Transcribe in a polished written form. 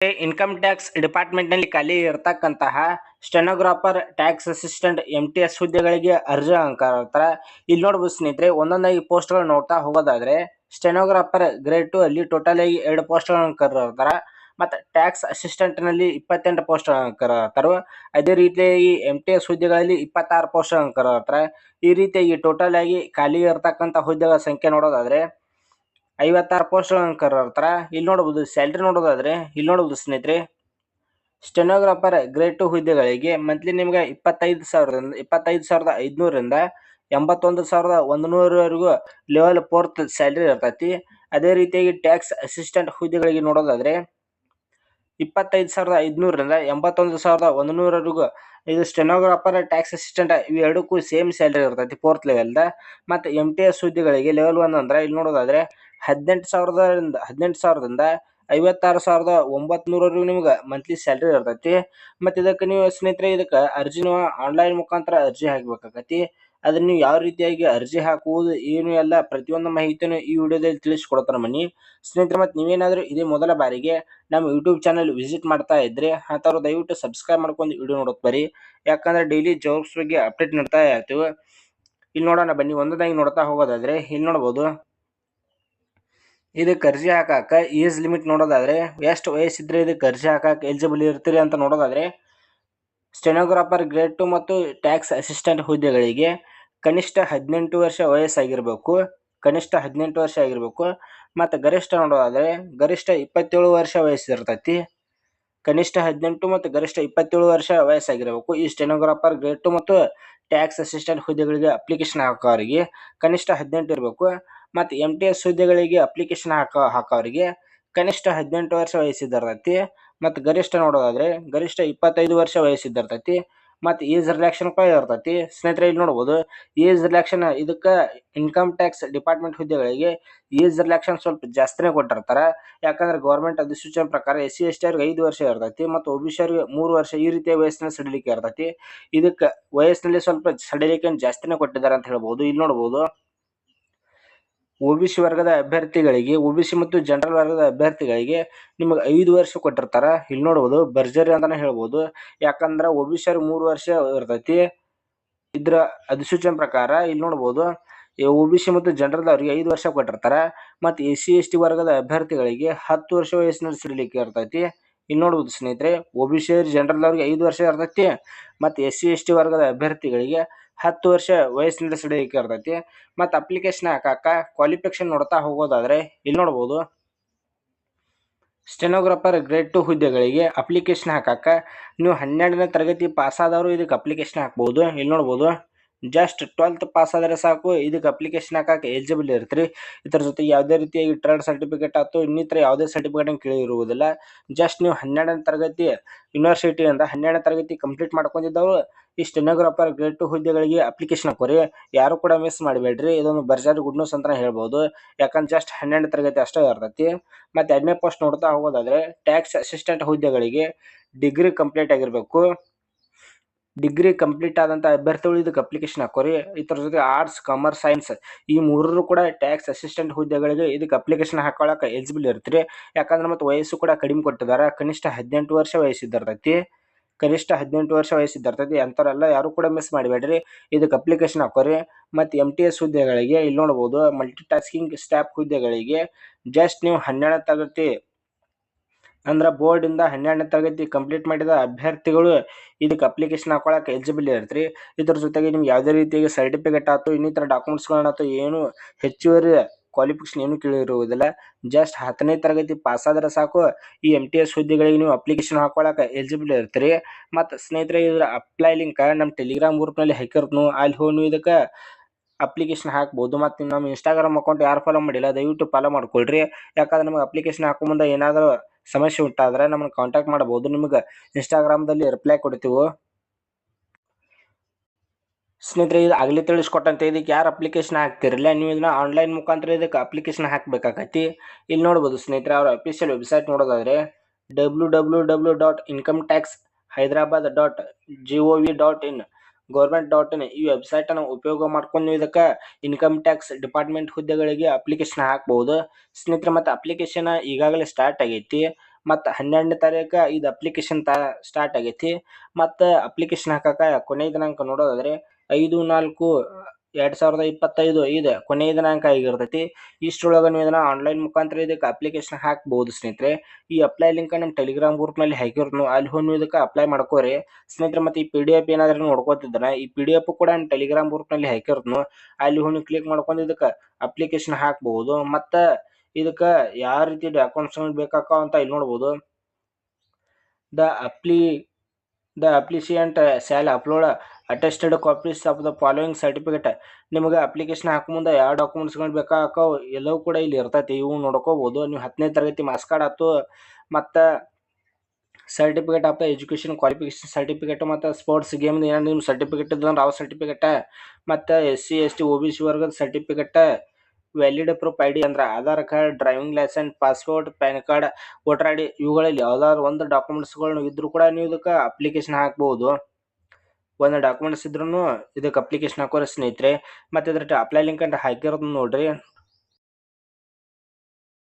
Income tax ಡಿಪಾರ್ಟ್ಮೆಂಟ್ನಲ್ಲಿ ಖಾಲಿ ಇರತಕ್ಕಂತಹ stenographer, tax assistant, MTS ಹುದ್ದೆಗಳಿಗೆ ಅರ್ಜಿ ಹಾಕತ್ತಾರ. ಇಲ್ಲಿ ನೋಡ್ಬೋದು ಸ್ನೇಹಿತರೆ, ಒಂದೊಂದಾಗಿ ಪೋಸ್ಟ್ಗಳು ನೋಡ್ತಾ ಹೋಗೋದಾದ್ರೆ ಸ್ಟೆನೋಗ್ರಾಫರ್ ಗ್ರೇಡ್ 2 ಅಲ್ಲಿ ಟೋಟಲ್ ಆಗಿ 2 ಪೋಸ್ಟ್ಗಳನ್ನು ಕರೆದಿರ್ತಾರ. ಮತ್ತು ಟ್ಯಾಕ್ಸ್ ಅಸಿಸ್ಟೆಂಟ್ ನಲ್ಲಿ 28 ಪೋಸ್ಟ್ಗಳನ್ನು ಕರೆದಿರ್ತಾರ. ಅದೇ ರೀತಿಯಾಗಿ MTS ಹುದ್ದೆಗಳಲ್ಲಿ 26 ಪೋಸ್ಟ್ಗಳನ್ನು ಕರೆದಿರ್ತಾರ. ಈ ರೀತಿಯಾಗಿ ಟೋಟಲ್ ಆಗಿ ಖಾಲಿ ಇರತಕ್ಕಂಥ ಹುದ್ದೆಗಳ ಸಂಖ್ಯೆ ನೋಡೋದಾದ್ರೆ 56 ಪೋಸ್ಟ್ಗಳನ್ನು ಕರೆದಿರ್ತಾರ. ಇಲ್ಲಿ ನೋಡಬಹುದು ಸ್ಯಾಲ್ರಿ ನೋಡೋದಾದ್ರೆ ಇಲ್ಲಿ ನೋಡಬಹುದು ಸ್ನೇಹಿತರೆ, ಸ್ಟೆನೋಗ್ರಾಫರ್ ಗ್ರೇಡ್ 2 ಹುದ್ದೆಗಳಿಗೆ ಮಂತ್ಲಿ ನಿಮ್ಗೆ 25,500ರಿಂದ 81,100ವರೆಗೂ ಲೆವೆಲ್ 4th ಸ್ಯಾಲ್ರಿ ಇರ್ತೈತಿ. ಅದೇ ರೀತಿಯಾಗಿ ಟ್ಯಾಕ್ಸ್ ಅಸಿಸ್ಟೆಂಟ್ ಹುದ್ದೆಗಳಿಗೆ ನೋಡೋದಾದ್ರೆ 25,500ರಿಂದ 81,100ವರೆಗೂ ಇದು ಸ್ಟೆನೋಗ್ರಾಫರ್, ಟ್ಯಾಕ್ಸ್ ಅಸಿಸ್ಟೆಂಟ್ ಇವೆರಡಕ್ಕೂ ಸೇಮ್ ಸ್ಯಾಲ್ರಿ ಇರ್ತೈತಿ 4th ಲೆವೆಲ್ದ. ಮತ್ತು MTS ಹುದ್ದೆಗಳಿಗೆ ಲೆವೆಲ್ 1 ಅಂದ್ರೆ ಇಲ್ಲಿ ನೋಡೋದಾದ್ರೆ 18,000ದಿಂದ 56,900ವರೆಗೂ ನಿಮ್ಗೆ ಮಂತ್ಲಿ ಸ್ಯಾಲ್ರಿ ಇರ್ತೈತಿ. ಮತ್ತು ಇದಕ್ಕೆ ನೀವು ಸ್ನೇಹಿತರೆ ಇದಕ್ಕೆ ಅರ್ಜಿ ನೀವು ಆನ್ಲೈನ್ ಮುಖಾಂತರ ಅರ್ಜಿ ಹಾಕಬೇಕಾಗತಿ. ಅದನ್ನ ನೀವು ಯಾವ ರೀತಿಯಾಗಿ ಅರ್ಜಿ ಹಾಕುವುದು ಏನು ಎಲ್ಲ ಪ್ರತಿಯೊಂದು ಮಾಹಿತಿಯನ್ನು ಈ ವಿಡಿಯೋದಲ್ಲಿ ತಿಳಿಸ್ಕೊಡ್ತಾರೆ ಮನಿ ಸ್ನೇಹಿತರೆ. ಮತ್ತು ನೀವೇನಾದರೂ ಇದೇ ಮೊದಲ ಬಾರಿಗೆ ನಮ್ಮ ಯೂಟ್ಯೂಬ್ ಚಾನಲ್ ವಿಸಿಟ್ ಮಾಡ್ತಾ ಇದ್ರೆ ಅಂಥವ್ರು ದಯವಿಟ್ಟು ಸಬ್ಸ್ಕ್ರೈಬ್ ಮಾಡ್ಕೊಂಡು ವಿಡಿಯೋ ನೋಡೋಕೆ ಬರ್ರಿ. ಯಾಕಂದ್ರೆ ಡೈಲಿ ಜಾಬ್ಸ್ ಬಗ್ಗೆ ಅಪ್ಡೇಟ್ ನೀಡ್ತಾ ಇರ್ತೀವಿ. ಇಲ್ಲಿ ನೋಡೋಣ ಬನ್ನಿ, ಒಂದೊಂದಾಗಿ ನೋಡ್ತಾ ಹೋಗೋದಾದ್ರೆ ಇಲ್ಲಿ ನೋಡ್ಬೋದು, ಇದಕ್ಕೆ ಅರ್ಜಿ ಹಾಕಾಕ ಏಜ್ ಲಿಮಿಟ್ ನೋಡೋದಾದ್ರೆ ಎಷ್ಟು ವಯಸ್ಸಿದ್ರೆ ಇದಕ್ಕೆ ಅರ್ಜಿ ಹಾಕಕ್ಕೆ ಎಲಿಜಿಬಲ್ ಇರ್ತೀರಿ ಅಂತ ನೋಡೋದಾದ್ರೆ ಸ್ಟೆನೋಗ್ರಾಫರ್ ಗ್ರೇಡ್ 2 ಮತ್ತು ಟ್ಯಾಕ್ಸ್ ಅಸಿಸ್ಟೆಂಟ್ ಹುದ್ದೆಗಳಿಗೆ ಕನಿಷ್ಠ 18 ವರ್ಷ ವಯಸ್ಸಾಗಿರ್ಬೇಕು. ಕನಿಷ್ಠ 18 ವರ್ಷ ಆಗಿರ್ಬೇಕು. ಮತ್ತು ಗರಿಷ್ಠ ನೋಡೋದಾದ್ರೆ ಗರಿಷ್ಠ 27 ವರ್ಷ ವಯಸ್ಸಿರ್ತೈತಿ. ಕನಿಷ್ಠ 18 ಮತ್ತು ಗರಿಷ್ಠ 27 ವರ್ಷ ವಯಸ್ಸಾಗಿರಬೇಕು. ಈ ಸ್ಟೆನೋಗ್ರಾಫರ್ ಗ್ರೇಡ್ 2 ಮತ್ತು ಟ್ಯಾಕ್ಸ್ ಅಸಿಸ್ಟೆಂಟ್ ಹುದ್ದೆಗಳಿಗೆ ಅಪ್ಲಿಕೇಶನ್ ಹಾಕೋರಿಗೆ ಕನಿಷ್ಠ 18 ಇರಬೇಕು. ಮತ್ತು MTS ಹುದ್ದೆಗಳಿಗೆ ಅಪ್ಲಿಕೇಶನ್ ಹಾಕೋರಿಗೆ ಕನಿಷ್ಠ 18 ವರ್ಷ ವಯಸ್ಸಿದ್ದಿರ್ತೈತಿ. ಮತ್ತು ಗರಿಷ್ಠ ನೋಡೋದಾದ್ರೆ ಗರಿಷ್ಠ 25 ವರ್ಷ ವಯಸ್ಸಿದ್ದಿರ್ತೈತಿ. ಮತ್ತು ಏಜ್ ರಿಲ್ಯಾಕ್ಷನ್ ಕೂಡ ಇರ್ತೈತಿ ಸ್ನೇಹಿತರೆ. ಇಲ್ಲಿ ನೋಡ್ಬೋದು ಏಜ್ ರಿಲ್ಯಾಕ್ಷನ್ ಇದಕ್ಕೆ ಇನ್ಕಮ್ ಟ್ಯಾಕ್ಸ್ ಡಿಪಾರ್ಟ್ಮೆಂಟ್ ಹುದ್ದೆಗಳಿಗೆ ಏಜ್ ರಿಲ್ಯಾಕ್ಷನ್ ಸ್ವಲ್ಪ ಜಾಸ್ತಿನೇ ಕೊಟ್ಟಿರ್ತಾರೆ. ಯಾಕಂದ್ರೆ ಗೌರ್ಮೆಂಟ್ ಅಧಿಸೂಚನೆ ಪ್ರಕಾರ SC ST ಅವ್ರಿಗೆ 5 ವರ್ಷ ಇರ್ತೈತಿ ಮತ್ತು OBC ಅವ್ರಿಗೆ 3 ವರ್ಷ ಈ ರೀತಿಯ ವಯಸ್ಸಿನ ಸಡಿಲಿಕೆ ಇರ್ತೈತಿ. ಇದಕ್ಕೆ ವಯಸ್ಸಿನಲ್ಲಿ ಸ್ವಲ್ಪ ಸಡಿಲಿಕೆ ಜಾಸ್ತಿನೇ ಕೊಟ್ಟಿದ್ದಾರೆ ಅಂತ ಹೇಳ್ಬೋದು. ಇಲ್ಲಿ ನೋಡ್ಬೋದು OBC ವರ್ಗದ ಅಭ್ಯರ್ಥಿಗಳಿಗೆ, OBC ಮತ್ತು ಜನರಲ್ ವರ್ಗದ ಅಭ್ಯರ್ಥಿಗಳಿಗೆ ನಿಮಗೆ 5 ವರ್ಷ ಕೊಟ್ಟಿರ್ತಾರ. ಇಲ್ಲಿ ನೋಡ್ಬೋದು ಭರ್ಜರಿ ಅಂತಾನೆ ಹೇಳ್ಬೋದು. ಯಾಕಂದ್ರೆ OBC ಅವ್ರಿಗೆ 3 ವರ್ಷ ಇರ್ತೈತಿ ಇದ್ರ ಅಧಿಸೂಚನೆ ಪ್ರಕಾರ. ಇಲ್ಲಿ ನೋಡ್ಬೋದು OBC ಮತ್ತು ಜನರಲ್ ಅವರಿಗೆ 5 ವರ್ಷ ಕೊಟ್ಟಿರ್ತಾರ. ಮತ್ತು SC ST ವರ್ಗದ ಅಭ್ಯರ್ಥಿಗಳಿಗೆ 10 ವರ್ಷ ವಯಸ್ಸಿನಲ್ಲಿ ಸಡಿಲಿಕೆ ಇರ್ತೈತಿ. ಇಲ್ಲಿ ನೋಡ್ಬೋದು ಸ್ನೇಹಿತರೆ, OBC ಜನರಲ್ ಅವರಿಗೆ 5 ವರ್ಷ ಇರ್ತೈತಿ ಮತ್ತು SC ST ವರ್ಗದ ಅಭ್ಯರ್ಥಿಗಳಿಗೆ 10 ವರ್ಷ ವಯಸ್ಸಿನಲ್ಲಿ ಸಡಿಲಿಕೆ ಇರ್ತೈತಿ. ಮತ್ತು ಅಪ್ಲಿಕೇಶನ್ ಹಾಕಾಕ ಕ್ವಾಲಿಫಿಕೇಶನ್ ನೋಡ್ತಾ ಹೋಗೋದಾದ್ರೆ ಇಲ್ಲಿ ನೋಡ್ಬೋದು ಸ್ಟೆನೋಗ್ರಾಫರ್ ಗ್ರೇಡ್ 2 ಹುದ್ದೆಗಳಿಗೆ ಅಪ್ಲಿಕೇಶನ್ ಹಾಕಾಕ ನೀವು 12ನೇ ತರಗತಿ ಪಾಸ್ ಆದವರು ಇದಕ್ಕೆ ಅಪ್ಲಿಕೇಶನ್ ಹಾಕ್ಬೋದು. ಇಲ್ಲಿ ನೋಡ್ಬೋದು ಜಸ್ಟ್ 12th ಪಾಸ್ ಆದರೆ ಸಾಕು ಇದಕ್ಕೆ ಅಪ್ಲಿಕೇಶನ್ ಹಾಕಕ್ಕೆ ಎಲಿಜಿಬಲ್ ಇರ್ತೀರಿ. ಇದರ ಜೊತೆಗೆ ಯಾವುದೇ ರೀತಿಯಾಗಿ ಟ್ರೇಡ್ ಸರ್ಟಿಫಿಕೇಟ್ ಆಯ್ತು ಇನ್ನಿತರ ಯಾವುದೇ ಸರ್ಟಿಫಿಕೇಟ್ ಕೇಳಿರುವುದಿಲ್ಲ. ಜಸ್ಟ್ ನೀವು 12ನೇ ತರಗತಿ ಯೂನಿವರ್ಸಿಟಿಯಿಂದ 12ನೇ ತರಗತಿ ಕಂಪ್ಲೀಟ್ ಮಾಡ್ಕೊಂಡಿದ್ದವರು ಈ ಸ್ಟೆನೋಗ್ರಾಫರ್ ಗ್ರೇಡ್ 2 ಹುದ್ದೆಗಳಿಗೆ ಅಪ್ಲಿಕೇಶನ್ ಹಾಕೋರಿ. ಯಾರು ಕೂಡ ಮಿಸ್ ಮಾಡಬೇಡ್ರಿ. ಇದೊಂದು ಭರ್ಜರಿ ಗುಡ್ ನ್ಯೂಸ್ ಅಂತಾನೆ ಹೇಳ್ಬೋದು. ಯಾಕಂದ್ರೆ ಜಸ್ಟ್ 12ನೇ ತರಗತಿ ಅಷ್ಟೇ ಇರ್ತೈತಿ. ಮತ್ತು 2ನೇ ಪೋಸ್ಟ್ ನೋಡ್ತಾ ಹೋಗೋದಾದ್ರೆ ಟ್ಯಾಕ್ಸ್ ಅಸಿಸ್ಟೆಂಟ್ ಹುದ್ದೆಗಳಿಗೆ ಡಿಗ್ರಿ ಕಂಪ್ಲೀಟ್ ಆಗಿರಬೇಕು. ಡಿಗ್ರಿ ಕಂಪ್ಲೀಟ್ ಆದಂಥ ಅಭ್ಯರ್ಥಿಗಳು ಇದಕ್ಕೆ ಅಪ್ಲಿಕೇಶನ್ ಹಾಕೋರಿ. ಇದರ ಜೊತೆ ಆರ್ಟ್ಸ್, ಕಾಮರ್ಸ್, ಸೈನ್ಸ್ ಈ ಮೂರರು ಕೂಡ ಟ್ಯಾಕ್ಸ್ ಅಸಿಸ್ಟೆಂಟ್ ಹುದ್ದೆಗಳಿಗೆ ಇದಕ್ಕೆ ಅಪ್ಲಿಕೇಶನ್ ಹಾಕೊಳ್ಳೋಕೆ ಎಲಿಜಿಬಲ್ ಇರ್ತೀರಿ. ಯಾಕಂದ್ರೆ ಮತ್ತು ವಯಸ್ಸು ಕೂಡ ಕಡಿಮೆ ಕೊಟ್ಟಿದ್ದಾರೆ. ಕನಿಷ್ಠ 18 ವರ್ಷ ವಯಸ್ಸಿದ್ದಿರ್ತೈತಿ. ಕನಿಷ್ಠ 18 ವರ್ಷ ವಯಸ್ಸಿದ್ದಿರ್ತೈತಿ. ಅಂಥವರೆಲ್ಲ ಯಾರು ಕೂಡ ಮಿಸ್ ಮಾಡಬೇಡ್ರಿ, ಇದಕ್ಕೆ ಅಪ್ಲಿಕೇಶನ್ ಹಾಕೋರಿ. ಮತ್ತು MTS ಹುದ್ದೆಗಳಿಗೆ ಇಲ್ಲಿ ನೋಡ್ಬೋದು ಮಲ್ಟಿ ಟಾಸ್ಕಿಂಗ್ ಸ್ಟಾಫ್ ಹುದ್ದೆಗಳಿಗೆ ಜಸ್ಟ್ ನೀವು 12ನೇ ತರಗತಿ ಅಂದ್ರೆ ಬೋರ್ಡಿಂದ 12ನೇ ತರಗತಿ ಕಂಪ್ಲೀಟ್ ಮಾಡಿದ ಅಭ್ಯರ್ಥಿಗಳು ಇದಕ್ಕೆ ಅಪ್ಲಿಕೇಶನ್ ಹಾಕೊಳ್ಳೋಕೆ ಎಲಿಜಿಬಲ್ ಇರ್ತೀರಿ. ಇದ್ರ ಜೊತೆಗೆ ನಿಮ್ಗೆ ಯಾವುದೇ ರೀತಿಯಾಗಿ ಸರ್ಟಿಫಿಕೇಟ್ ಆಯ್ತು ಇನ್ನಿತರ ಡಾಕ್ಯುಮೆಂಟ್ಸ್ಗಳನ್ನಾಯ್ತು ಏನು ಹೆಚ್ಚುವರಿ ಕ್ವಾಲಿಫಿಕೇಶನ್ ಏನು ಕೇಳಿರುವುದಿಲ್ಲ. ಜಸ್ಟ್ 10ನೇ ತರಗತಿ ಪಾಸ್ ಆದರೆ ಸಾಕು ಈ MTS ಹುದ್ದೆಗಳಿಗೆ ನೀವು ಅಪ್ಲಿಕೇಶನ್ ಹಾಕೊಳ್ಳೋಕೆ ಎಲಿಜಿಬಲ್ ಇರ್ತೀರಿ. ಮತ್ತು ಸ್ನೇಹಿತರೆ ಇದರ ಅಪ್ಲೈ ಲಿಂಕ್ ನಮ್ಮ ಟೆಲಿಗ್ರಾಮ್ ಗ್ರೂಪ್ನಲ್ಲಿ ಹಾಕಿರ್ತೀನಿ. ಅಲ್ಲಿ ಹೋಗಿ ನೀವು ಇದಕ್ಕೆ ಅಪ್ಲಿಕೇಶನ್ ಹಾಕ್ಬೋದು. ಮತ್ತು ನಮ್ಮ ಇನ್ಸ್ಟಾಗ್ರಾಮ್ ಅಕೌಂಟ್ ಯಾರು ಫಾಲೋ ಮಾಡಿಲ್ಲ ದಯವಿಟ್ಟು ಫಾಲೋ ಮಾಡ್ಕೊಳ್ರಿ. ಯಾಕಂದ್ರೆ ನಮಗೆ ಅಪ್ಲಿಕೇಶನ್ ಹಾಕೋ ಮುಂದೆ ಏನಾದರೂ ಸಮಸ್ಯೆ ಉಂಟಾದರೆ ನಮ್ಮನ್ನು ಕಾಂಟ್ಯಾಕ್ಟ್ ಮಾಡಬಹುದು. ನಿಮಗೆ ಇನ್ಸ್ಟಾಗ್ರಾಮ್ದಲ್ಲಿ ರಿಪ್ಲೈ ಕೊಡ್ತೀವಿ ಸ್ನೇಹಿತರೆ. ಇದು ಆಗಲೇ ತಿಳಿಸ್ಕೊಟ್ಟಂತೆ ಇದಕ್ಕೆ ಯಾರು ಅಪ್ಲಿಕೇಶನ್ ಹಾಕ್ತಿರಲಿಲ್ಲ ನೀವು ಇದನ್ನ ಆನ್ಲೈನ್ ಮುಖಾಂತರ ಇದಕ್ಕೆ ಅಪ್ಲಿಕೇಶನ್ ಹಾಕಬೇಕಾಗತಿ. ಇಲ್ಲಿ ನೋಡ್ಬೋದು ಸ್ನೇಹಿತರೆ, ಅವರ ಅಫಿಷಿಯಲ್ ವೆಬ್ಸೈಟ್ ನೋಡೋದಾದ್ರೆ www.incometaxhyderabad.gov.in government.in ಈ ವೆಬ್ಸೈಟನ್ನು ಉಪಯೋಗ ಮಾಡ್ಕೊಂಡು ನೀವು ಇದಕ್ಕೆ ಇನ್ಕಮ್ ಟ್ಯಾಕ್ಸ್ ಡಿಪಾರ್ಟ್ಮೆಂಟ್ ಹುದ್ದೆಗಳಿಗೆ ಅಪ್ಲಿಕೇಶನ್ ಹಾಕ್ಬೋದು ಸ್ನೇಹಿತರೆ. ಮತ್ತು ಅಪ್ಲಿಕೇಶನ್ ಈಗಾಗಲೇ ಸ್ಟಾರ್ಟ್ ಆಗೈತಿ. ಮತ್ತು 12ನೇ ತಾರೀಕು ಇದು ಅಪ್ಲಿಕೇಶನ್ ಸ್ಟಾರ್ಟ್ ಆಗೈತಿ. ಮತ್ತು ಅಪ್ಲಿಕೇಶನ್ ಹಾಕಕ್ಕೆ ಕೊನೆಯ ದಿನಾಂಕ ನೋಡೋದಾದ್ರೆ 5/4/2025 ಇದೆ ಕೊನೆಯ ದಿನಾಂಕ ಆಗಿರ್ತೈತಿ. ಇಷ್ಟರೊಳಗೆ ನೀವು ಇದನ್ನ ಆನ್ಲೈನ್ ಮುಖಾಂತರ ಇದಕ್ಕೆ ಅಪ್ಲಿಕೇಶನ್ ಹಾಕ್ಬೋದು ಸ್ನೇಹಿತರೆ. ಈ ಅಪ್ಲೈ ಲಿಂಕ್ ನಮ್ಮ ಟೆಲಿಗ್ರಾಮ್ ಗ್ರೂಪ್ನಲ್ಲಿ ಹಾಕಿರೋನು, ಅಲ್ಲಿ ಹೋಗಿ ನೀವು ಇದಕ್ಕೆ ಅಪ್ಲೈ ಮಾಡ್ಕೋರಿ ಸ್ನೇಹಿತರೆ. ಮತ್ತು ಈ PDF ಏನಾದರೂ ನೋಡ್ಕೋತಿದ್ದಾನೆ, ಈ PDF ಕೂಡ ನಮ್ಮ ಟೆಲಿಗ್ರಾಮ್ ಗ್ರೂಪ್ನಲ್ಲಿ ಹಾಕಿರೋನು, ಅಲ್ಲಿ ಹೋಗಿ ಕ್ಲಿಕ್ ಮಾಡ್ಕೊಂಡು ಇದಕ್ಕೆ ಅಪ್ಲಿಕೇಶನ್ ಹಾಕ್ಬಹುದು. ಮತ್ತು ಇದಕ್ಕೆ ಯಾವ ರೀತಿ ಡಾಕ್ಯುಮೆಂಟ್ಸ್ ಬೇಕಾಕಾವ ಅಂತ ಇಲ್ಲಿ ನೋಡ್ಬೋದು. The applicant shall upload attested copies of the following certificate. ನಿಮಗೆ ಅಪ್ಲಿಕೇಶನ್ ಹಾಕೋ ಮುಂದೆ ಯಾವ ಡಾಕ್ಯುಮೆಂಟ್ಸ್ಗಳು ಬೇಕಾಕಾವ ಎಲ್ಲವೂ ಕೂಡ ಇಲ್ಲಿ ಇರ್ತೈತಿ, ಇವು ನೋಡ್ಕೋಬೋದು ನೀವು. 10ನೇ ತರಗತಿ ಮಾರ್ಕ್ಸ್ ಕಾರ್ಡ್ ಆಯ್ತು, ಮತ್ತು certificate of education qualification certificate, ಮತ್ತು ಸ್ಪೋರ್ಟ್ಸ್ ಗೇಮ್ ಏನು ನಿಮ್ಮ ಸರ್ಟಿಫಿಕೇಟ್ ಇದ್ದಂದ್ರೆ ಅವು ಸರ್ಟಿಫಿಕೇಟ್, ಮತ್ತು SC ST OBC ವರ್ಗದ ಸರ್ಟಿಫಿಕೇಟ್, ವ್ಯಾಲಿಡ್ ಪ್ರೂಫ್ ID ಅಂದ್ರೆ Aadhaar card, driving licence, passport, PAN card, voter ID ಇವುಗಳಲ್ಲಿ ಯಾವ್ದಾದ್ರು ಒಂದು ಡಾಕ್ಯುಮೆಂಟ್ಸ್ಗಳು ಇದ್ರೂ ಕೂಡ ನೀವು ಇದಕ್ಕೆ ಅಪ್ಲಿಕೇಶನ್ ಹಾಕ್ಬೋದು. ಒಂದು ಡಾಕ್ಯುಮೆಂಟ್ಸ್ ಇದ್ರೂ ಇದಕ್ಕೆ ಅಪ್ಲಿಕೇಶನ್ ಹಾಕೋರಿ ಸ್ನೇಹಿತರೆ. ಮತ್ತು ಇದ್ರ ಅಪ್ಲೈ ಲಿಂಕ್ ಅಂತ ಹಾಕಿರೋದು ನೋಡ್ರಿ.